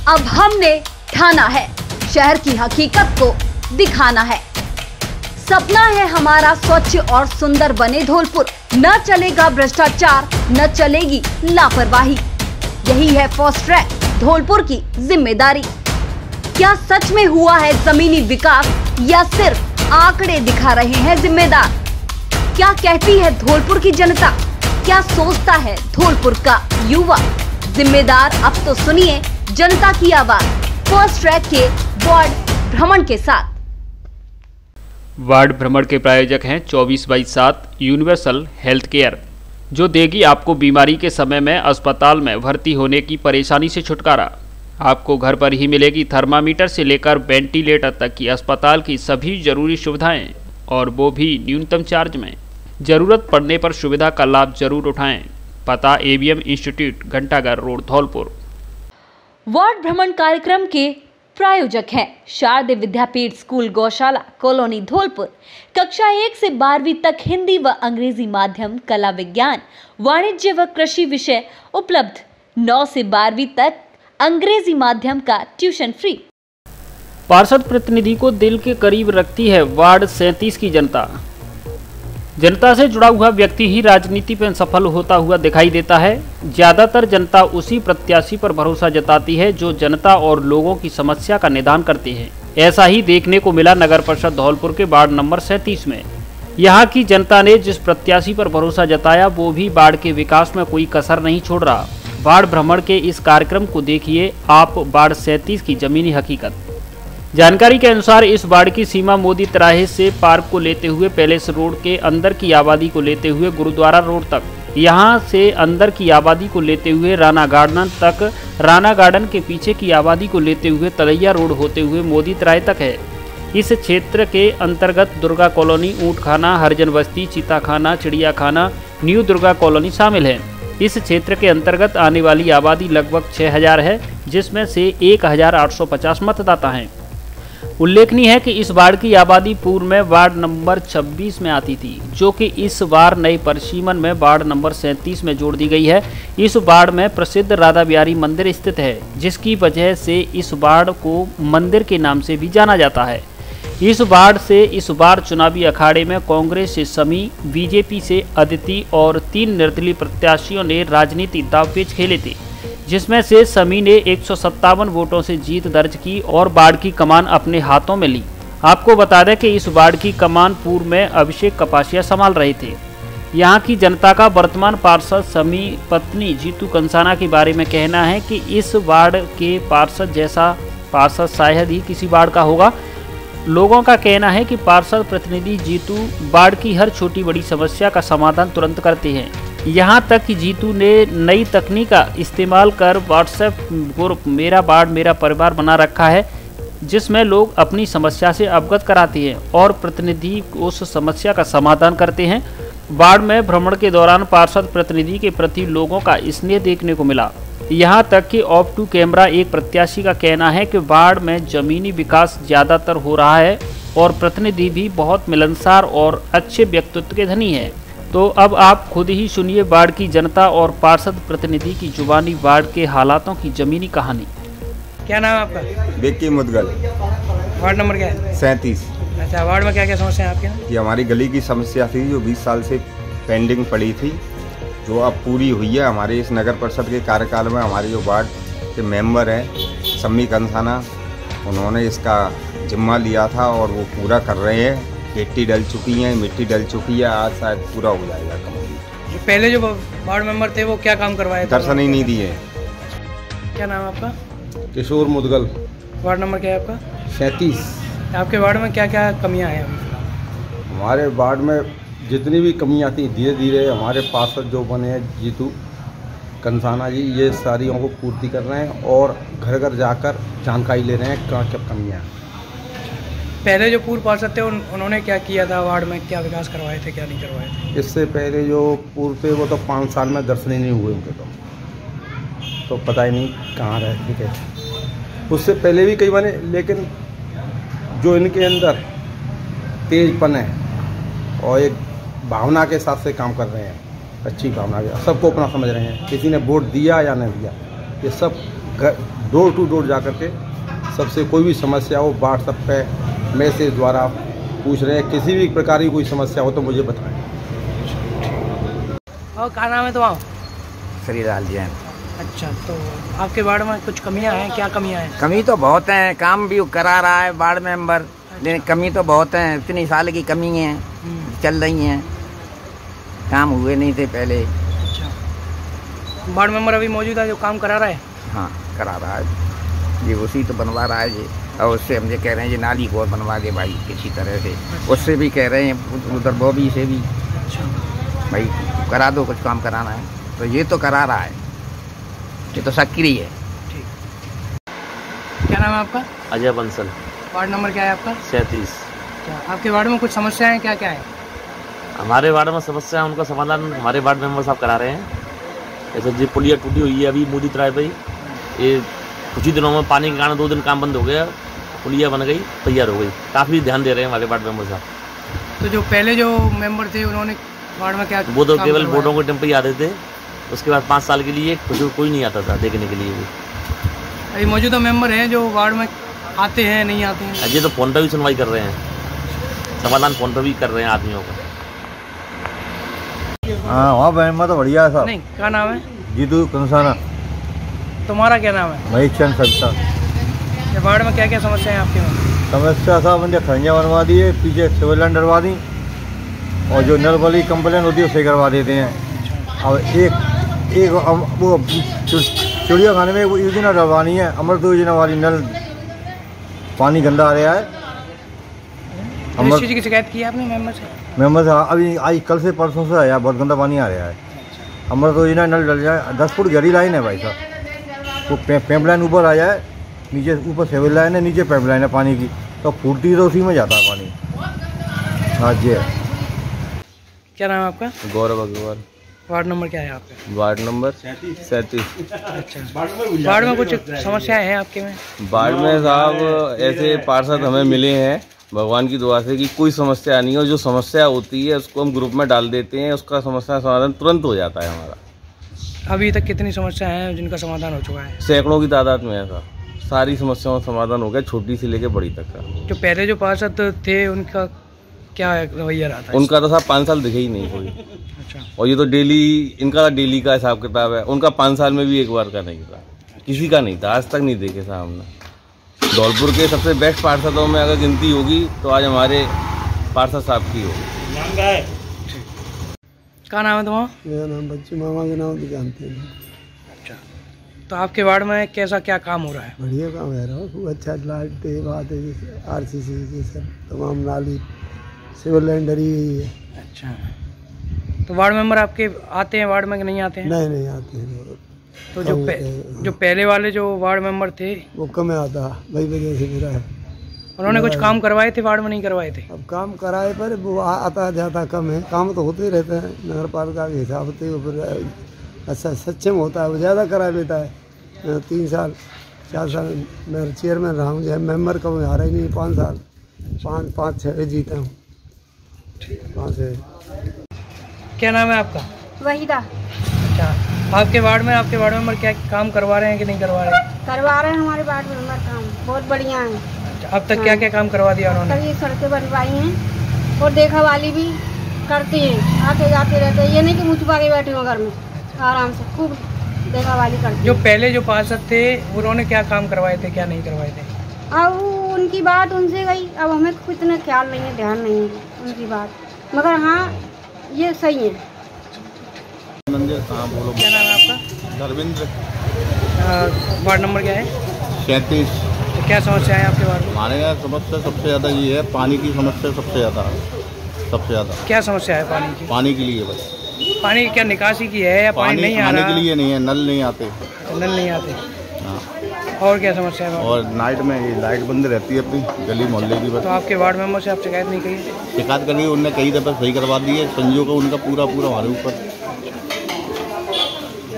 अब हमने ठाना है, शहर की हकीकत को दिखाना है। सपना है हमारा स्वच्छ और सुंदर बने धौलपुर। न चलेगा भ्रष्टाचार, न चलेगी लापरवाही। यही है फास्ट ट्रैक धौलपुर की जिम्मेदारी। क्या सच में हुआ है जमीनी विकास या सिर्फ आंकड़े दिखा रहे हैं जिम्मेदार? क्या कहती है धौलपुर की जनता? क्या सोचता है धौलपुर का युवा? जिम्मेदार अब तो सुनिए जनता की आवाज फास्ट ट्रैक के वार्ड भ्रमण के साथ। वार्ड भ्रमण के प्रायोजक हैं 24/7 यूनिवर्सल हेल्थ केयर, जो देगी आपको बीमारी के समय में अस्पताल में भर्ती होने की परेशानी से छुटकारा। आपको घर पर ही मिलेगी थर्मामीटर से लेकर वेंटिलेटर तक की अस्पताल की सभी जरूरी सुविधाएं, और वो भी न्यूनतम चार्ज में। जरूरत पड़ने पर सुविधा का लाभ जरूर उठाएं। पता ABM इंस्टीट्यूट, घंटाघर रोड, धौलपुर। वार्ड भ्रमण कार्यक्रम के प्रायोजक हैं शारदीय विद्यापीठ स्कूल, गौशाला कॉलोनी, धौलपुर। कक्षा 1 से 12वीं तक हिंदी व अंग्रेजी माध्यम, कला, विज्ञान, वाणिज्य व कृषि विषय उपलब्ध। 9 से 12वीं तक अंग्रेजी माध्यम का ट्यूशन फ्री। पार्षद प्रतिनिधि को दिल के करीब रखती है वार्ड 37 की जनता। जनता से जुड़ा हुआ व्यक्ति ही राजनीति में सफल होता हुआ दिखाई देता है। ज्यादातर जनता उसी प्रत्याशी पर भरोसा जताती है जो जनता और लोगों की समस्या का निदान करते हैं। ऐसा ही देखने को मिला नगर परिषद धौलपुर के वार्ड नंबर 37 में। यहाँ की जनता ने जिस प्रत्याशी पर भरोसा जताया वो भी वार्ड के विकास में कोई कसर नहीं छोड़ रहा। वार्ड भ्रमण के इस कार्यक्रम को देखिए आप वार्ड 37 की जमीनी हकीकत। जानकारी के अनुसार इस वार्ड की सीमा मोदी तिराहे से पार्क को लेते हुए पैलेस रोड के अंदर की आबादी को लेते हुए गुरुद्वारा रोड तक, यहां से अंदर की आबादी को लेते हुए राणा गार्डन तक, राणा गार्डन के पीछे की आबादी को लेते हुए तलैया रोड होते हुए मोदी तिराहे तक है। इस क्षेत्र के अंतर्गत दुर्गा कॉलोनी, ऊँटखाना, हरिजन बस्ती, चीताखाना, चिड़ियाखाना, न्यू दुर्गा कॉलोनी शामिल है। इस क्षेत्र के अंतर्गत आने वाली आबादी लगभग 6000 है, जिसमें से 1850 मतदाता हैं। उल्लेखनीय है कि इस वार्ड की आबादी पूर्व में वार्ड नंबर 26 में आती थी, जो कि इस बार नए परिसीमन में वार्ड नंबर 37 में जोड़ दी गई है। इस वार्ड में प्रसिद्ध राधा बिहारी मंदिर स्थित है, जिसकी वजह से इस वार्ड को मंदिर के नाम से भी जाना जाता है। इस वार्ड से इस बार चुनावी अखाड़े में कांग्रेस से समी, बीजेपी से अदिति और 3 निर्दलीय प्रत्याशियों ने राजनीति दांवपेच खेले थे, जिसमें से समी ने 157 वोटों से जीत दर्ज की और वार्ड की कमान अपने हाथों में ली। आपको बता दें कि इस वार्ड की कमान पूर्व में अभिषेक कपासिया संभाल रहे थे। यहां की जनता का वर्तमान पार्षद समी पत्नी जीतू कंसाना के बारे में कहना है कि इस वार्ड के पार्षद जैसा पार्षद शायद ही किसी वार्ड का होगा। लोगों का कहना है कि पार्षद प्रतिनिधि जीतू वार्ड की हर छोटी बड़ी समस्या का समाधान तुरंत करते हैं। यहाँ तक कि जीतू ने नई तकनीक का इस्तेमाल कर व्हाट्सएप ग्रुप मेरा वार्ड मेरा परिवार बना रखा है, जिसमें लोग अपनी समस्या से अवगत कराते हैं और प्रतिनिधि उस समस्या का समाधान करते हैं। वार्ड में भ्रमण के दौरान पार्षद प्रतिनिधि के प्रति लोगों का स्नेह देखने को मिला। यहाँ तक कि ऑफ टू कैमरा एक प्रत्याशी का कहना है कि वार्ड में जमीनी विकास ज़्यादातर हो रहा है और प्रतिनिधि भी बहुत मिलनसार और अच्छे व्यक्तित्व के धनी है। तो अब आप खुद ही सुनिए वार्ड की जनता और पार्षद प्रतिनिधि की जुबानी वार्ड के हालातों की जमीनी कहानी। क्या नाम है आपका? विक्की मुदगल। वार्ड नंबर क्या है? 37। अच्छा, वार्ड में क्या क्या समस्या है आपके? ये हमारी गली की समस्या थी जो 20 साल से पेंडिंग पड़ी थी, जो अब पूरी हुई है। हमारे इस नगर परिषद के कार्यकाल में हमारे जो वार्ड के मेंबर हैं सम्मी कंसाना, उन्होंने इसका जिम्मा लिया था और वो पूरा कर रहे हैं। मिट्टी डल चुकी है, आज शायद पूरा हो जाएगा काम। पहले जो वार्ड मेंबर थे वो क्या काम करवाए थे? दर्शन ही नहीं दिए। क्या नाम है आपका? किशोर मुदगल। वार्ड नंबर क्या है आपका? 37। आपके वार्ड में क्या क्या कमियां हैं अभी? हमारे वार्ड में जितनी भी कमियां थी धीरे धीरे हमारे पार्षद जो बने हैं जीतू कंसाना जी, ये सारियों को पूर्ति कर रहे हैं और घर घर जाकर जानकारी ले रहे हैं क्या क्या कमियाँ हैं। पहले जो पूर्व पार्षद थे उन्होंने क्या किया था वार्ड में? क्या विकास करवाए थे, क्या नहीं करवाए थे? इससे पहले जो पूर्व थे वो तो 5 साल में दर्शन ही नहीं हुए उनके, तो पता ही नहीं कहाँ रहे। ठीक है, उससे पहले भी कई बने, लेकिन जो इनके अंदर तेजपन है और एक भावना के साथ से काम कर रहे हैं, अच्छी भावना के, सबको अपना समझ रहे हैं। किसी ने वोट दिया या नहीं दिया, ये सब डोर टू डोर जा करके सबसे कोई भी समस्या हो व्हाट्सएप पे मैसेज द्वारा पूछ रहे हैं। किसी भी प्रकार की कोई समस्या हो तो मुझे बताएं। और क्या नाम है तुम्हारा? श्रीलाल जैन। अच्छा, तो आपके वार्ड में कुछ कमियां हैं? क्या कमियां हैं? कमी तो बहुत है, काम भी करा रहा है वार्ड मेंबर, लेकिन कमी तो बहुत है। इतनी साल की कमी है चल रही हैं, काम हुए नहीं थे पहले। अच्छा, वार्ड मेंबर अभी मौजूद है जो काम करा रहा है? हाँ करा रहा है ये, उसी तो बनवा रहा है ये। और उससे हम ये कह रहे हैं ये नाली को और बनवा दे भाई किसी तरह से। उससे भी कह रहे हैं उधर बॉबी से भी भाई करा दो, कुछ काम कराना है तो ये तो करा रहा है, ये तो सक्रिय है। क्या नाम है आपका? अजय बंसल। वार्ड नंबर क्या है आपका? 37। अच्छा, आपके वार्ड में कुछ समस्या है? क्या क्या है? हमारे वार्ड में समस्या है, उनका समाधान हमारे वार्ड मेंबर साहब करा रहे हैं। जैसे जी पुलिया टूटी हुई है अभी मोदी तराई भाई, ये कुछ ही दिनों में पानी के कारण 2 दिन काम बंद हो गया, पुलिया बन गई, तैयार हो गई। काफ़ी ध्यान दे रहे हैं हमारे वार्ड मेंबर साहब। तो जो पहले जो मेंबर थे उन्होंने वार्ड में क्या? वो तो केवल वोटों के टेम्पो ही आते थे, उसके बाद 5 साल के लिए कोई नहीं आता था देखने के लिए भी। अभी मौजूदा मेंबर हैं जो वार्ड में आते हैं नहीं आते हैं? अजय तो फोन पर भी सुनवाई कर रहे हैं, समाधान फोन पर भी कर रहे हैं आदमियों का। हाँ वहाँ मेंबर तो बढ़िया है साहब। नहीं, क्या नाम है? जीतू कंसाना। तुम्हारा क्या नाम है? महेश चंद सविता। वार्ड में क्या क्या समस्या है आपके में? समस्या साहब मुझे खंजा बनवा दिए, पीछे सिविल लाइन डलवा दी, और जो नल वाली कंप्लेन होती है उसे करवा देते हैं। और एक वो चिड़िया खाने में वो योजना डलवानी है, अमृत योजना वाली, नल पानी गंदा आ रहा है। इस चीज़ की शिकायत की है आपने मेंबर से? मेंबर से अभी आज कल से परसों से आया, बहुत गंदा पानी आ रहा है। अमृत योजना नल डल जाए, 10 फुट गहरी लाइन है भाई साहब, वो पाइप लाइन ऊपर आ जाए, नीचे ऊपर सिविल लाइन है, नीचे पाइप लाइन है पानी की, तो फूटती तो उसी में जाता है पानी। हाँ जी। क्या नाम है आपका? गौरव अग्रवाल। वार्ड नंबर क्या है आपका? Ward number 37। अच्छा, वार्ड में कुछ समस्याएं हैं आपके में? वार्ड में साहब ऐसे पार्षद हमें मिले हैं भगवान की दुआ से कि कोई समस्या नहीं हो, जो समस्या होती है उसको हम ग्रुप में डाल देते हैं, उसका समस्या समाधान तुरंत हो जाता है हमारा। अभी तक कितनी समस्या हैं जिनका समाधान हो चुका है? सैकड़ों की तादाद में है साहब, सारी समस्याओं का समाधान हो गया, छोटी से लेकर बड़ी तक का। जो पहले जो पार्षद थे उनका क्या रवैया रहा था? उनका तो साहब 5 साल दिखे ही नहीं कोई। अच्छा, और ये तो डेली, इनका डेली का हिसाब किताब है, उनका 5 साल में भी एक बार का नहीं था, किसी का नहीं था, आज तक नहीं देखे साहब हमने। धौलपुर के सबसे बेस्ट पार्षदों में अगर गिनती होगी तो आज हमारे पार्षद साहब की होगी। क्या नाम है तुम्हारा? मेरा नाम बच्चू मामा के नाम भी जानते हैं। अच्छा, तो आपके वार्ड में कैसा क्या काम हो रहा है? बढ़िया काम है रहा, खूब अच्छा लाइट बात है, जैसे RCC जैसे तमाम नाली सिविल लाइन डरी हुई है। अच्छा, तो वार्ड मेंबर आपके आते हैं वार्ड में कि नहीं आते हैं? नहीं आते हैं। तो जो पहले वाले जो वार्ड मेंबर थे वो कम आता, वही वजह से मेरा है। उन्होंने कुछ काम करवाए थे वार्ड में, नहीं करवाए थे? अब काम कराए पर वो आता जाता कम है, काम तो होते ही रहते हैं नगर पालिका के हिसाब से। फिर अच्छा सक्षम होता है वो ज़्यादा करा लेता है। 3 साल 4 साल मैं चेयरमैन रहा हूँ, जो मेंबर का मैं हारा ही नहीं, 5 साल 5-6 जीता हूँ। 5 क्या नाम है आपका? वहीदा। अच्छा, आपके वार्ड में क्या काम करवा रहे हैं कि नहीं करवा रहे हैं? करवा रहे हैं हमारे वार्ड मेंबर काम, बहुत बढ़िया है। अच्छा, अब तक क्या क्या काम करवा दिया उन्होंने? कई सड़कें बनवाई हैं और देखा वाली भी करती हैं, आते जाते रहते हैं, ये नहीं कि मुँह छुपा के बैठे हो घर में, आराम से खूब देखा वाली करती हैं। जो पहले जो पार्षद थे उन्होंने क्या काम करवाए थे, क्या नहीं करवाए थे? अब उनकी बात उनसे गई, अब हमें कुछ इतना ख्याल नहीं है, ध्यान नहीं है उनकी बात, मगर हाँ ये सही है। क्या नाम है आपका? धर्मेंद्र। वार्ड नंबर क्या है? 37। तो क्या समस्या है आपके वार्ड में? हमारे यहाँ समस्या सबसे ज़्यादा ये है, पानी की समस्या सबसे ज़्यादा। क्या समस्या है पानी की? पानी के लिए बस। पानी क्या निकासी की है या पानी नहीं आ रहा? के लिए नहीं है, नल नहीं आते। नल नहीं आते। हाँ। और क्या समस्या है? और नाइट में ये लाइट बंद रहती है अपनी गली मोहल्ले की। बस तो आपके वार्ड मेंबर से आप शिकायत नहीं करी? शिकायत करी, उनने कई दफ़ा सही करवा दी है, संजो का उनका पूरा हमारे ऊपर।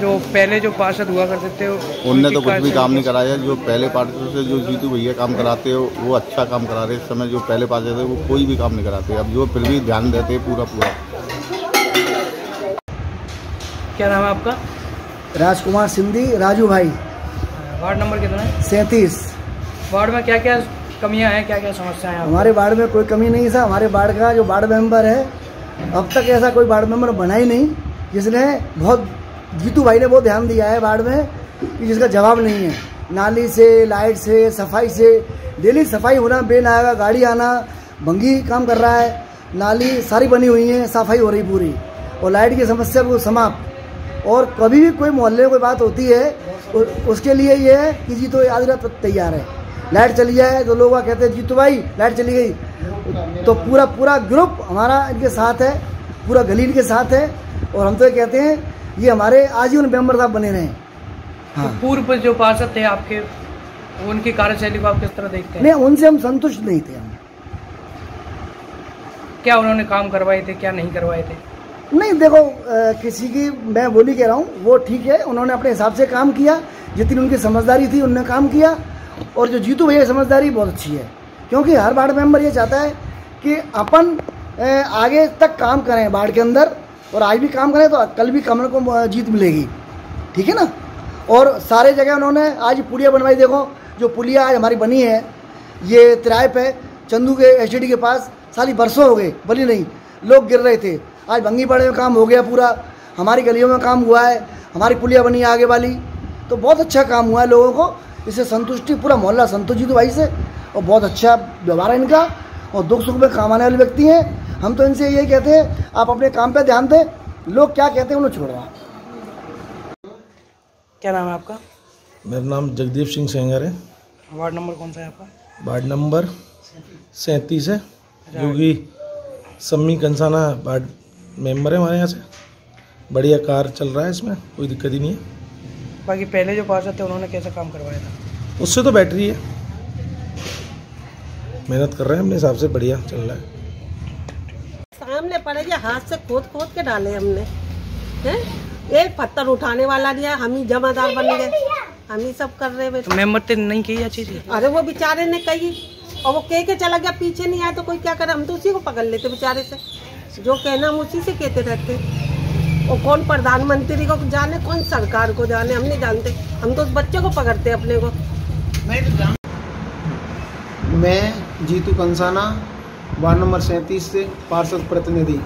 जो पहले जो पार्षद हुआ करते थे उनने तो कुछ भी काम नहीं कराया। जो पहले पार्षद से जो जीतू भैया काम कराते हो वो अच्छा काम करा रहे। इस समय जो पहले पार्षद थे वो कोई भी काम नहीं कराते, अब जो फिर भी ध्यान देते पूरा। क्या नाम है आपका? राजकुमार सिंधी, राजू भाई। वार्ड नंबर कितना है? 37। वार्ड में क्या क्या कमियां हैं, क्या क्या समस्याएं हैं? हमारे वार्ड में कोई कमी नहीं है सर। हमारे वार्ड का जो वार्ड मेंबर है, अब तक ऐसा कोई वार्ड मेंबर बना ही नहीं जिसने बहुत, जीतू भाई ने बहुत ध्यान दिया है वार्ड में कि जिसका जवाब नहीं है। नाली से, लाइट से, सफाई से, डेली सफाई होना, बेन आएगा, गाड़ी आना, भंगी काम कर रहा है, नाली सारी बनी हुई है, सफाई हो रही पूरी, और लाइट की समस्या वो समाप्त। और कभी भी कोई मोहल्ले में कोई बात होती है उसके लिए ये है कि जी तो आधी रात तैयार है। लाइट चली जाए तो लोग कहते हैं जीतू भाई लाइट चली गई, तो पूरा ग्रुप हमारा इनके साथ है, पूरा गली इनके साथ है। और हम तो ये कहते हैं ये हमारे आजीवन मेंबर साहब बने रहे। हाँ। तो पूर्व जो पार्षद थे आपके, उनकी कार्यशैली को आप किस तरह देखते हैं? नहीं, उनसे हम संतुष्ट नहीं थे। हम क्या उन्होंने काम करवाए थे, क्या नहीं करवाए थे? नहीं, देखो किसी की मैं बोली कह रहा हूँ, वो ठीक है, उन्होंने अपने हिसाब से काम किया, जितनी उनकी समझदारी थी उन्होंने काम किया। और जो जीतू भैया समझदारी बहुत अच्छी है, क्योंकि हर वार्ड मेंबर ये चाहता है कि अपन आगे तक काम करें वार्ड के अंदर, और आज भी काम करें तो कल भी कमल को जीत मिलेगी, ठीक है ना। और सारे जगह उन्होंने आज पुलिया बनवाई। देखो जो पुलिया आज हमारी बनी है, ये तिराए पे चंदू के एसटीडी के पास, साली बरसों हो गए बनी नहीं, लोग गिर रहे थे, आज भंगीपाड़े में काम हो गया पूरा, हमारी गलियों में काम हुआ है, हमारी पुलिया बनी है आगे वाली, तो बहुत अच्छा काम हुआ है। लोगों को इससे संतुष्टि, पूरा मोहल्ला संतुष्ट जीतू भाई से, और बहुत अच्छा व्यवहार है इनका, और दुख सुख में काम आने वाले व्यक्ति हैं। हम तो इनसे यही कहते हैं आप अपने काम पे ध्यान दें, लोग क्या कहते हैं उन्हें छोड़ो। क्या नाम है आपका? मेरा नाम जगदीप सिंह सेंगर है। वार्ड नंबर कौन सा है आपका? वार्ड नंबर 37 है, जो कि सम्मी कंसाना वार्ड मेंबर है हमारे यहाँ से। बढ़िया कार्य चल रहा है, इसमें कोई दिक्कत ही नहीं है। बाकी पहले जो पार्षद थे उन्होंने कैसा काम करवाया था? उससे तो बैटरी है, मेहनत कर रहे हैं अपने हिसाब से, बढ़िया चल रहा है। सामने पड़े गया, हाथ से खोद के डाले हमने, हैं? एक पत्थर उठाने वाला नहीं है, हम ही जमादार बन गए, हम ही सब कर रहे हैं। तो मेंबर ने नहीं की चीज? अरे वो बेचारे ने कही, और वो कह के चला गया, पीछे नहीं आया तो कोई क्या करे, हम तो उसी को पकड़ लेते बेचारे से, जो कहना हम उसी से कहते रहते। और कौन प्रधानमंत्री को जाने, कौन सरकार को जाने, हम नहीं जानते, हम तो उस बच्चे को पकड़ते अपने को। मैं जीतू कंसाना, वार्ड नंबर 37 से पार्षद प्रतिनिधि।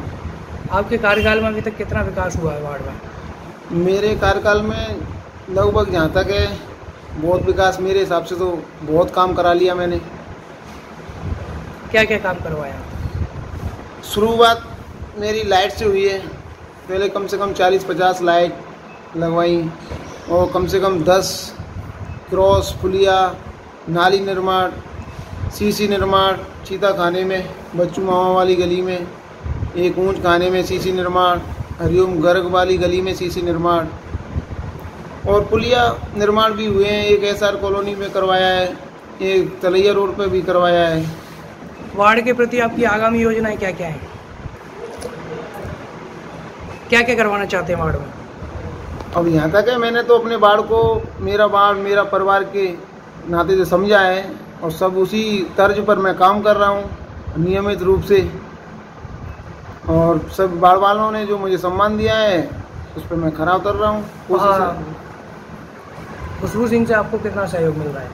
आपके कार्यकाल में अभी तक कितना विकास हुआ है वार्ड में? मेरे कार्यकाल में लगभग जहाँ तक है बहुत विकास, मेरे हिसाब से तो बहुत काम करा लिया मैंने। क्या क्या काम करवाया? शुरुआत मेरी लाइट से हुई है। पहले कम से कम 40-50 लाइट लगवाई, और कम से कम 10 क्रॉस पुलिया, नाली निर्माण, सीसी निर्माण, चीता खाने में, बच्चू मामा वाली गली में, एक ऊंच खाने में सीसी निर्माण, हरिओम गर्ग वाली गली में सीसी निर्माण, और पुलिया निर्माण भी हुए हैं। एक एसआर कॉलोनी में करवाया है, एक तलैया रोड पे भी करवाया है। वार्ड के प्रति आपकी आगामी योजनाएं क्या क्या हैं? क्या क्या करवाना चाहते हैं वार्ड में? अब यहाँ तक है, मैंने तो अपने वार्ड को मेरा वार्ड, मेरा परिवार के नाते से समझा है, और सब उसी तर्ज पर मैं काम कर रहा हूँ नियमित रूप से। और सब वार्ड वालों ने जो मुझे सम्मान दिया है उस पर मैं खरा उतर रहा हूँ। खुशबू सिंह से आपको कितना सहयोग मिल रहा है?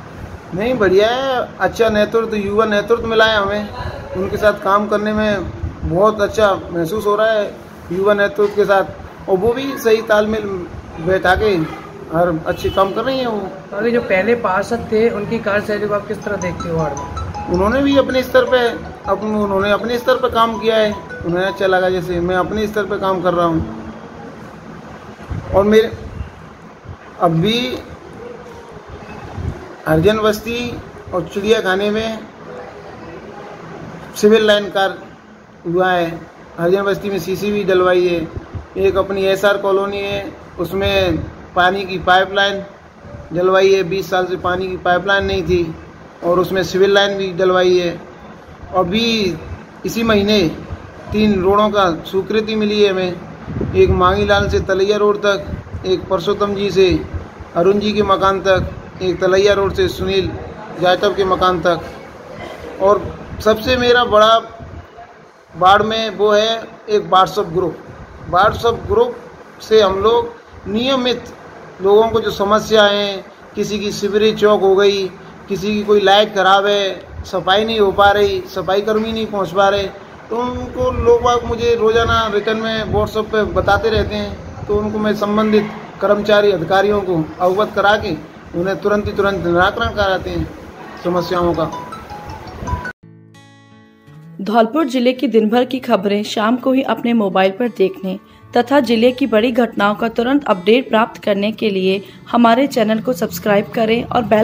नहीं, बढ़िया है, अच्छा नेतृत्व, युवा नेतृत्व मिला है हमें, उनके साथ काम करने में बहुत अच्छा महसूस हो रहा है युवा नेतृत्व के साथ, और वो भी सही तालमेल बैठा के और अच्छे काम कर रही हैं वो। अभी जो पहले पार्षद थे उनकी कार्यशैली को आप किस तरह देखते हो वार्ड में? उन्होंने भी अपने स्तर पे उन्होंने अपने स्तर पे काम किया है, उन्हें अच्छा लगा, जैसे मैं अपने स्तर पे काम कर रहा हूँ। और मेरे अब भी हरिजन बस्ती और चिड़िया खाने में सिविल लाइन कार्य हुआ है, हरिजन बस्ती में सीसी भी डलवाई है, एक अपनी एसआर कॉलोनी है उसमें पानी की पाइपलाइन डलवाई है, 20 साल से पानी की पाइपलाइन नहीं थी, और उसमें सिविल लाइन भी डलवाई है। अभी इसी महीने 3 रोडों का स्वीकृति मिली है हमें, एक मांगीलाल से तलैया रोड तक, एक परसोत्तम जी से अरुण जी के मकान तक, एक तलैया रोड से सुनील जाटव के मकान तक। और सबसे मेरा बड़ा वार्ड में वो है एक व्हाट्सएप ग्रुप। व्हाट्सएप ग्रुप से हम लोग नियमित लोगों को जो समस्या हैं, किसी की सिवरेज चौक हो गई, किसी की कोई लाइट खराब है, सफाई नहीं हो पा रही, सफाई कर्मी नहीं पहुंच पा रहे, तो उनको लोग मुझे रोजाना रिटर्न में व्हाट्सएप पे बताते रहते हैं। तो उनको मैं संबंधित कर्मचारी अधिकारियों को अवगत करा के उन्हें तुरंत निराकरण कराते हैं समस्याओं का। धौलपुर जिले की दिन भर की खबरें शाम को ही अपने मोबाइल पर देखने तथा जिले की बड़ी घटनाओं का तुरंत अपडेट प्राप्त करने के लिए हमारे चैनल को सब्सक्राइब करें और बेल